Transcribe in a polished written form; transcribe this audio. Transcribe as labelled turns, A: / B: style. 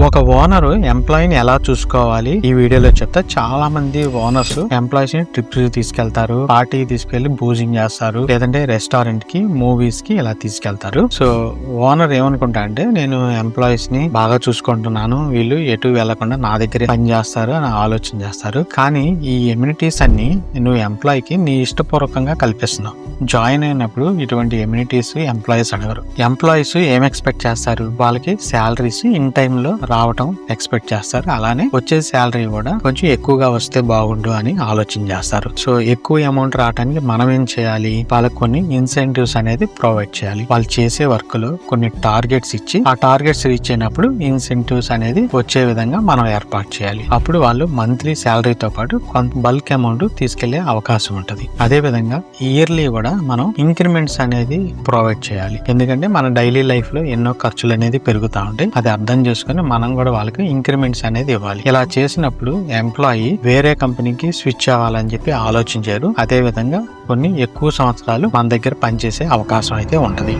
A: ఒక ఓనర్ ఎంప్లాయీని ఎలా చూసుకోవాలి ఈ వీడియోలో చెప్తా. చాలా మంది ఓనర్స్ ఎంప్లాయీస్ ని ట్రిప్స్ తీసుకెళ్తారు, పార్టీకి తీసుకెళ్లి బూజింగ్ చేస్తారు, లేదంటే రెస్టారెంట్ కి, మూవీస్ కి ఇలా తీసుకెళ్తారు. సో ఓనర్ ఏమనుకుంటా అంటే, నేను ఎంప్లాయీస్ ని బాగా చూసుకుంటున్నాను, వీళ్ళు ఎటు వెళ్లకుండా నా దగ్గరే పని చేస్తారు అని ఆలోచన చేస్తారు. కానీ ఈ ఎమ్యూనిటీస్ అన్ని నువ్వు ఎంప్లాయీకి నీ ఇష్టపూర్వకంగా కల్పిస్తున్నావు. జాయిన్ అయినప్పుడు ఇటువంటి ఎమ్యూనిటీస్ ఎంప్లాయీస్ అడగరు. ఎంప్లాయీస్ ఏం ఎక్స్పెక్ట్ చేస్తారు? వాళ్ళకి శాలరీస్ ఇన్ టైమ్ లో రావటం ఎక్స్పెక్ట్ చేస్తారు. అలానే వచ్చే శాలరీ కూడా కొంచెం ఎక్కువగా వస్తే బాగుండు అని ఆలోచన చేస్తారు. సో ఎక్కువ అమౌంట్ రావడానికి మనం ఏం చేయాలి? వాళ్ళకి కొన్ని ఇన్సెంటివ్స్ అనేది ప్రొవైడ్ చేయాలి. వాళ్ళు చేసే వర్క్ లో కొన్ని టార్గెట్స్ ఇచ్చి, ఆ టార్గెట్స్ రీచ్ అయినప్పుడు ఇన్సెంటివ్స్ అనేది వచ్చే విధంగా మనం ఏర్పాటు చేయాలి. అప్పుడు వాళ్ళు మంత్లీ శాలరీతో పాటు కొంత బల్క్ అమౌంట్ తీసుకెళ్లే అవకాశం ఉంటది. అదే విధంగా ఇయర్లీ కూడా మనం ఇంక్రిమెంట్స్ అనేది ప్రొవైడ్ చేయాలి. ఎందుకంటే మన డైలీ లైఫ్ లో ఎన్నో ఖర్చులు అనేది పెరుగుతా ఉంటాయి. అది అర్థం చేసుకుని మనం కూడా వాళ్ళకి ఇంక్రిమెంట్స్ అనేది ఇవ్వాలి. ఇలా చేసినప్పుడు ఎంప్లాయీ వేరే కంపెనీకి స్విచ్ అవ్వాలని చెప్పి ఆలోచించారు. అదే విధంగా కొన్ని ఎక్కువ సంవత్సరాలు మన దగ్గర పనిచేసే అవకాశం అయితే ఉంటది.